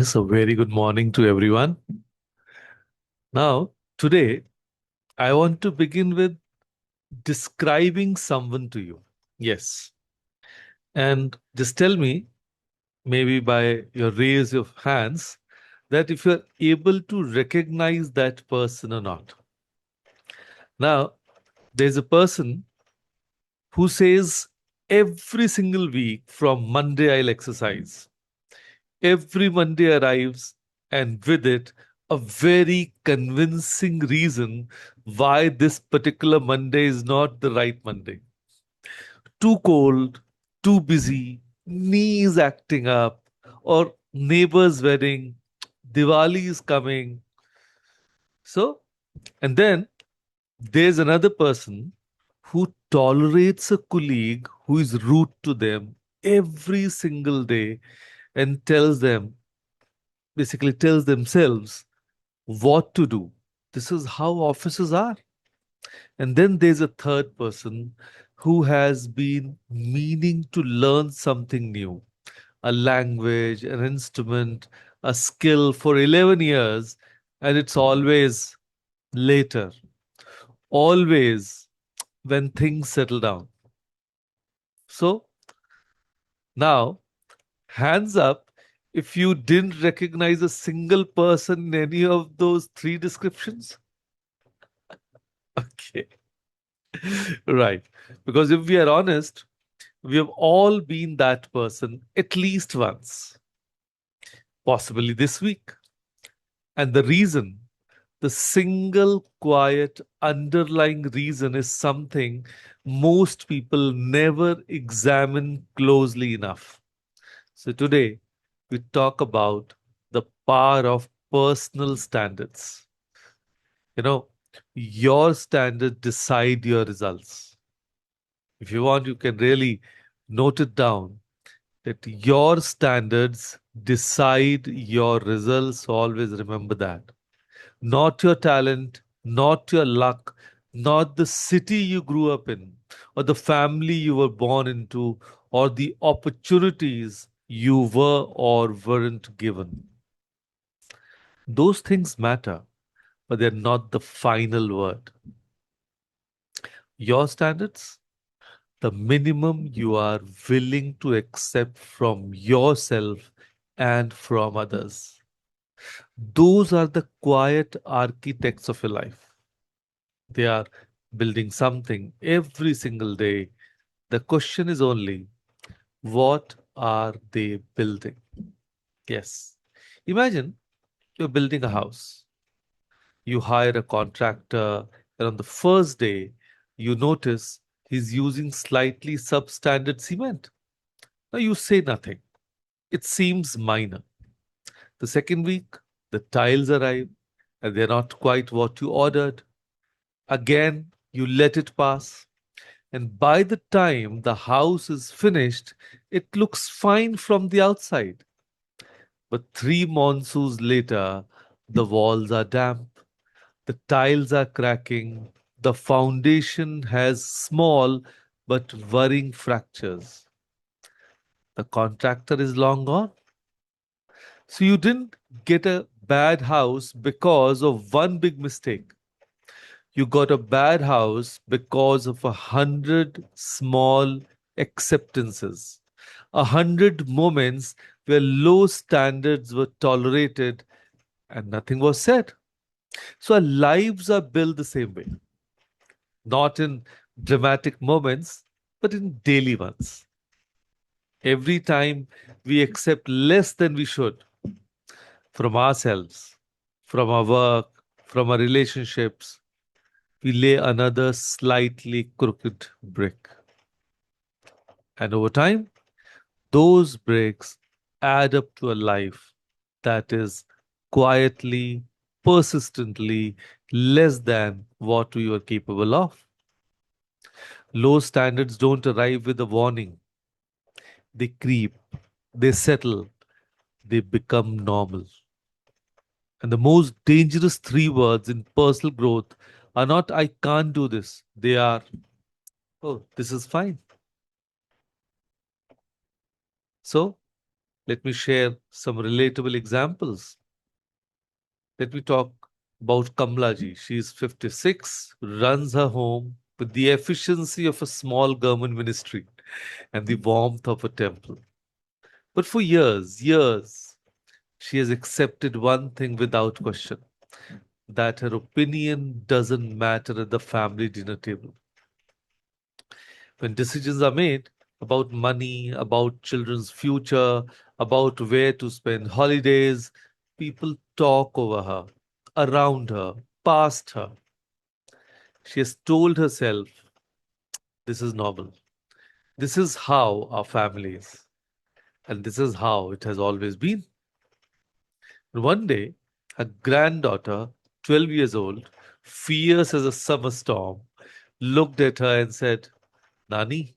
Yes, a very good morning to everyone. Now, today, I want to begin with describing someone to you. Yes. And just tell me, maybe by your raise of hands, that if you're able to recognize that person or not. Now, there's a person who says every single week from Monday, I'll exercise. Every Monday arrives, and with it, a very convincing reason why this particular Monday is not the right Monday. Too cold, too busy, knees acting up, or neighbor's wedding, Diwali is coming. So, and then there's another person who tolerates a colleague who is rude to them every single day and basically tells themselves what to do. This is how offices are. And then there's a third person who has been meaning to learn something new, a language, an instrument, a skill for 11 years, and it's always later, always when things settle down. So now, hands up if you didn't recognize a single person in any of those three descriptions. Okay. Right. Because if we are honest, we have all been that person at least once, possibly this week. And the single quiet underlying reason is something most people never examine closely enough. So today, we talk about the power of personal standards. You know, your standards decide your results. If you want, you can really note it down that your standards decide your results. Always remember that. Not your talent, not your luck, not the city you grew up in, or the family you were born into, or the opportunities you were or weren't given. Those things matter, but they're not the final word. Your standards, the minimum you are willing to accept from yourself and from others. Those are the quiet architects of your life. They are building something every single day. The question is only, what are they building? Yes. Imagine you're building a house. You hire a contractor, and on the first day, you notice he's using slightly substandard cement. Now you say nothing. It seems minor. The second week, the tiles arrive and they're not quite what you ordered. Again, you let it pass. And by the time the house is finished, it looks fine from the outside. But three monsoons later, the walls are damp, the tiles are cracking, the foundation has small but worrying fractures. The contractor is long gone. So you didn't get a bad house because of one big mistake. You got a bad house because of 100 small acceptances, 100 moments where low standards were tolerated and nothing was said. So our lives are built the same way, not in dramatic moments, but in daily ones. Every time we accept less than we should from ourselves, from our work, from our relationships, we lay another slightly crooked brick. And over time, those bricks add up to a life that is quietly, persistently less than what we were capable of. Low standards don't arrive with a warning, they creep, they settle, they become normal. And the most dangerous three words in personal growth are not, I can't do this. They are, oh, this is fine. So Let me share some relatable examples. Let me talk about Kamlaji. She is 56, runs her home with the efficiency of a small government ministry and the warmth of a temple. But for years, she has accepted one thing without question, that her opinion doesn't matter at the family dinner table. When decisions are made about money, about children's future, about where to spend holidays, people talk over her, around her, past her. She has told herself, this is normal. This is how our family is. And this is how it has always been. And one day, her granddaughter, 12 years old, fierce as a summer storm, looked at her and said, Nani,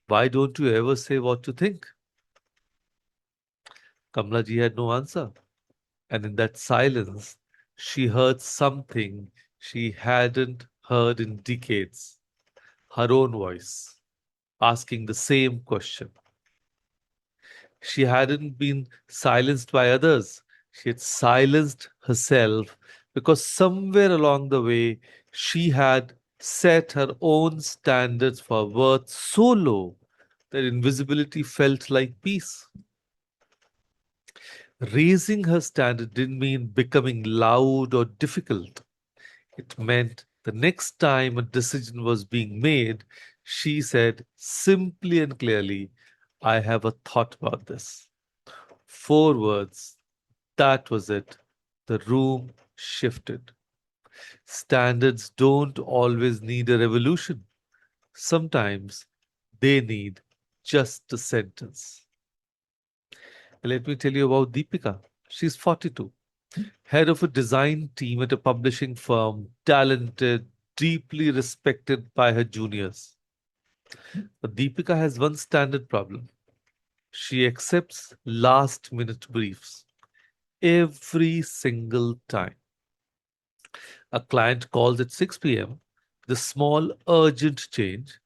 why don't you ever say what you think? Kamlaji had no answer. And in that silence, she heard something she hadn't heard in decades, her own voice, asking the same question. She hadn't been silenced by others. She had silenced herself because somewhere along the way she had set her own standards for worth so low that invisibility felt like peace. Raising her standard didn't mean becoming loud or difficult. It meant the next time a decision was being made, she said simply and clearly, I have a thought about this. 4 words. That was it. The room shifted. Standards don't always need a revolution. Sometimes they need just a sentence. Let me tell you about Deepika. She's 42, head of a design team at a publishing firm, talented, deeply respected by her juniors. But Deepika has one standard problem. She accepts last minute briefs every single time. A client calls at 6 p.m. The small urgent change,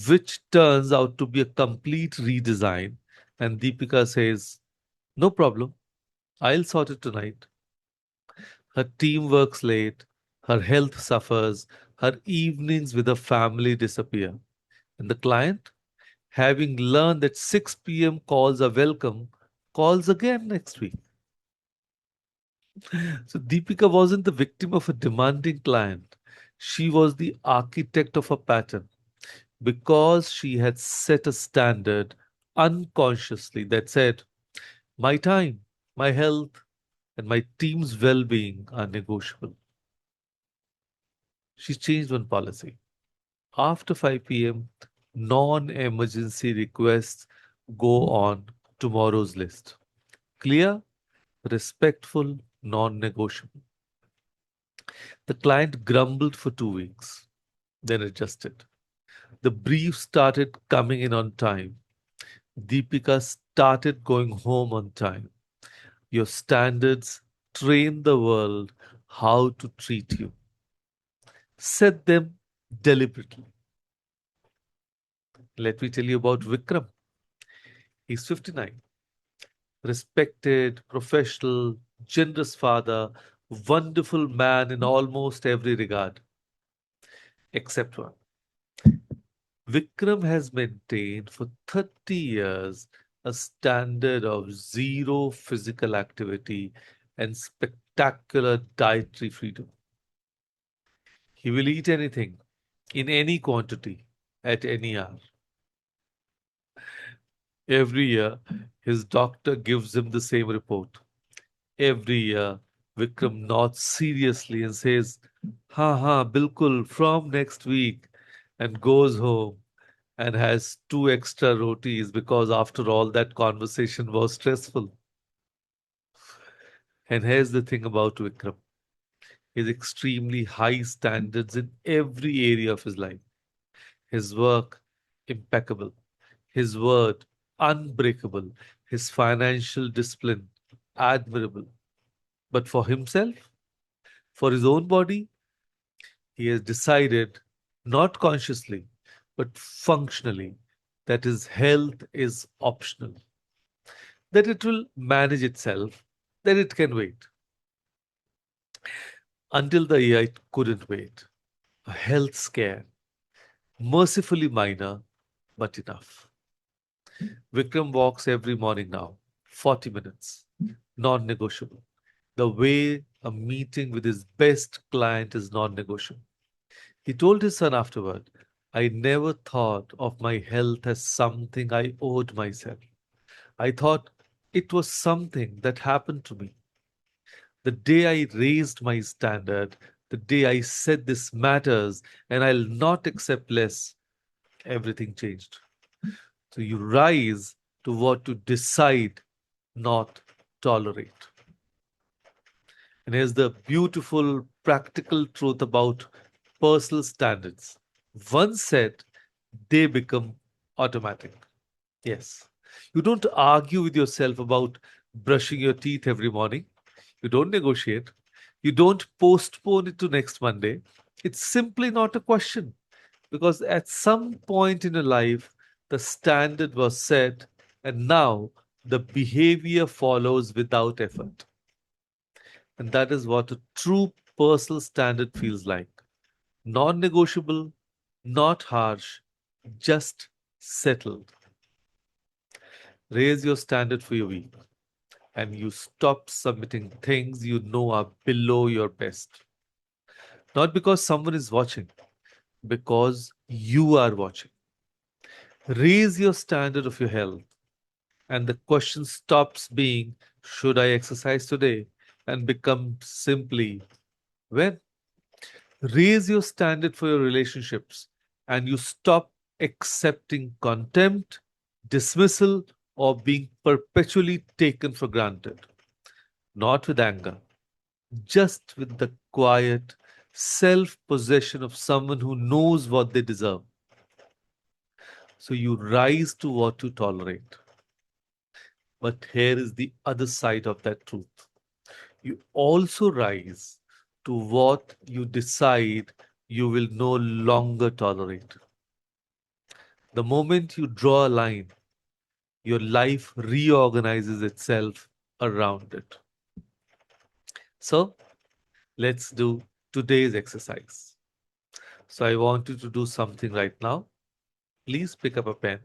which turns out to be a complete redesign, and Deepika says, no problem, I'll sort it tonight. Her team works late, her health suffers, her evenings with her family disappear. And the client, having learned that 6 p.m. calls are welcome, calls again next week. So Deepika wasn't the victim of a demanding client. She was the architect of a pattern because she had set a standard unconsciously that said, my time, my health, and my team's well being are negotiable. She changed one policy. After 5 p.m., non emergency requests go on tomorrow's list. Clear, respectful, non negotiable. The client grumbled for 2 weeks, then adjusted. The briefs started coming in on time. Deepika started going home on time. Your standards train the world how to treat you. Set them deliberately. Let me tell you about Vikram. He's 59, respected, professional, generous father, wonderful man in almost every regard, except one. Vikram has maintained for 30 years a standard of zero physical activity and spectacular dietary freedom. He will eat anything, in any quantity, at any hour. Every year, his doctor gives him the same report. Every year, Vikram nods seriously and says, Ha ha, bilkul, from next week, and goes home and has two extra rotis because, after all, that conversation was stressful. And here's the thing about Vikram, his extremely high standards in every area of his life. His work, impeccable. His word, unbreakable. His financial discipline, admirable. But for himself, for his own body, he has decided, not consciously, but functionally, that his health is optional. that it will manage itself, that it can wait. Until the AI couldn't wait. A health scare, mercifully minor, but enough. Vikram walks every morning now, 40 minutes, non negotiable. The way a meeting with his best client is non negotiable. He told his son afterward, I never thought of my health as something I owed myself. I thought it was something that happened to me. The day I raised my standard, the day I said this matters and I'll not accept less, everything changed. So you rise to what to decide, not tolerate. And here's the beautiful practical truth about personal standards. Once set, they become automatic. Yes. You don't argue with yourself about brushing your teeth every morning. You don't negotiate. You don't postpone it to next Monday. It's simply not a question because at some point in your life, the standard was set and now the behavior follows without effort. And that is what a true personal standard feels like. Non negotiable, not harsh, just settled. Raise your standard for your week and you stop submitting things you know are below your best. Not because someone is watching, because you are watching. Raise your standard of your health, and the question stops being, should I exercise today? And becomes simply, when? Raise your standard for your relationships, and you stop accepting contempt, dismissal, or being perpetually taken for granted. Not with anger, just with the quiet self possession of someone who knows what they deserve. So you rise to what you tolerate. But here is the other side of that truth. You also rise to what you decide you will no longer tolerate. The moment you draw a line, your life reorganizes itself around it. So let's do today's exercise. So I want you to do something right now. Please pick up a pen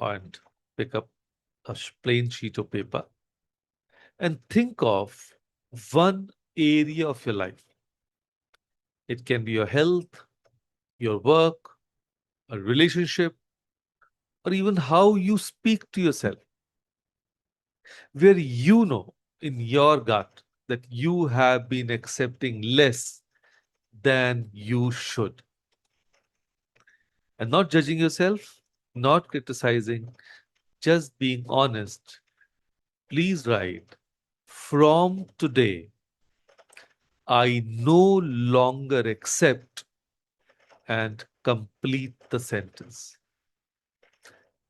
and pick up a plain sheet of paper and think of one area of your life. It can be your health, your work, a relationship, or even how you speak to yourself, where you know in your gut that you have been accepting less than you should. And not judging yourself, not criticizing, just being honest. Please write, from today, I no longer accept, and complete the sentence.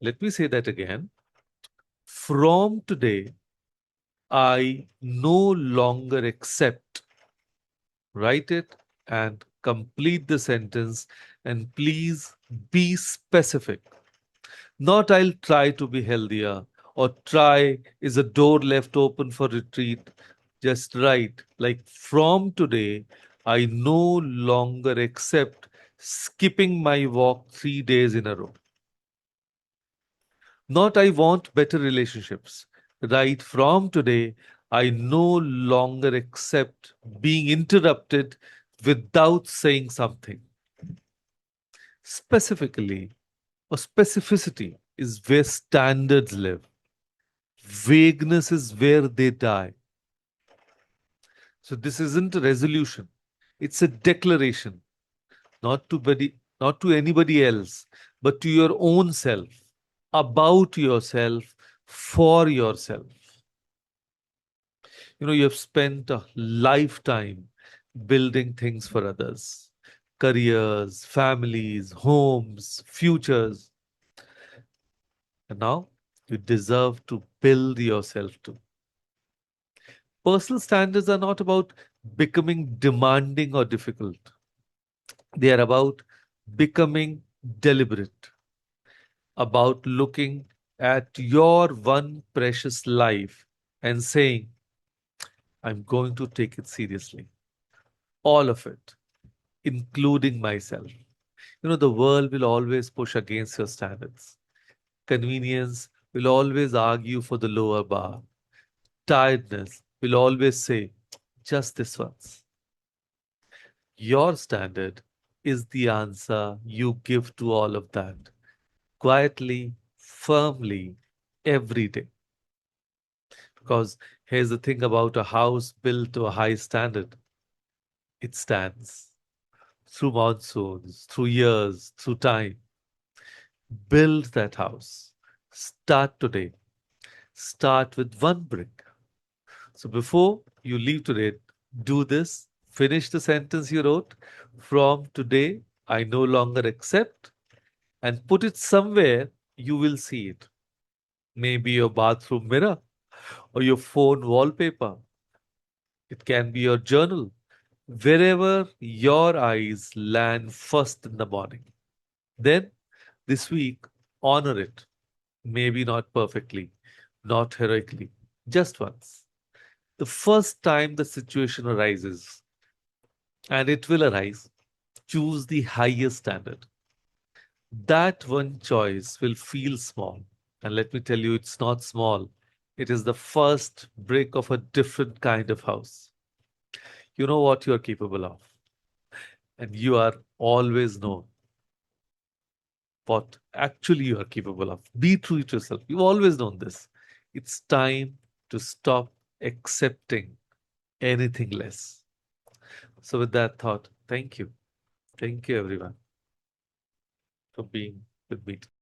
Let me say that again. From today, I no longer accept. Write it and complete the sentence. And please be specific. Not I'll try to be healthier or try is a door left open for retreat. Just write like from today, I no longer accept skipping my walk 3 days in a row. Not I want better relationships. Right from today, I no longer accept being interrupted without saying something. Specifically, or specificity is where standards live. Vagueness is where they die. So this isn't a resolution. It's a declaration, not to anybody else, but to your own self, about yourself, for yourself. You have spent a lifetime building things for others, careers, families, homes, futures. And now you deserve to build yourself too. Personal standards are not about becoming demanding or difficult. They are about becoming deliberate, about looking at your one precious life and saying, I'm going to take it seriously. All of it, including myself. The world will always push against your standards. Convenience will always argue for the lower bar. Tiredness will always say, just this once. Your standard is the answer you give to all of that, quietly, firmly, every day. Because here's the thing about a house built to a high standard, it stands through monsoons, through years, through time. Build that house. Start today. Start with one brick. So before you leave today, do this. Finish the sentence you wrote. From today, I no longer accept, and put it somewhere you will see it. Maybe your bathroom mirror or your phone wallpaper. It can be your journal. Wherever your eyes land first in the morning. Then this week, honor it. Maybe not perfectly, not heroically, just once. The first time the situation arises, and it will arise, choose the highest standard. That one choice will feel small. And let me tell you, it's not small. It is the first brick of a different kind of house. You know what you are capable of, and you are always know what actually you are capable of. Be true to yourself. You've always known this. It's time to stop accepting anything less. So, with that thought, thank you. Thank you, everyone, for being with me today.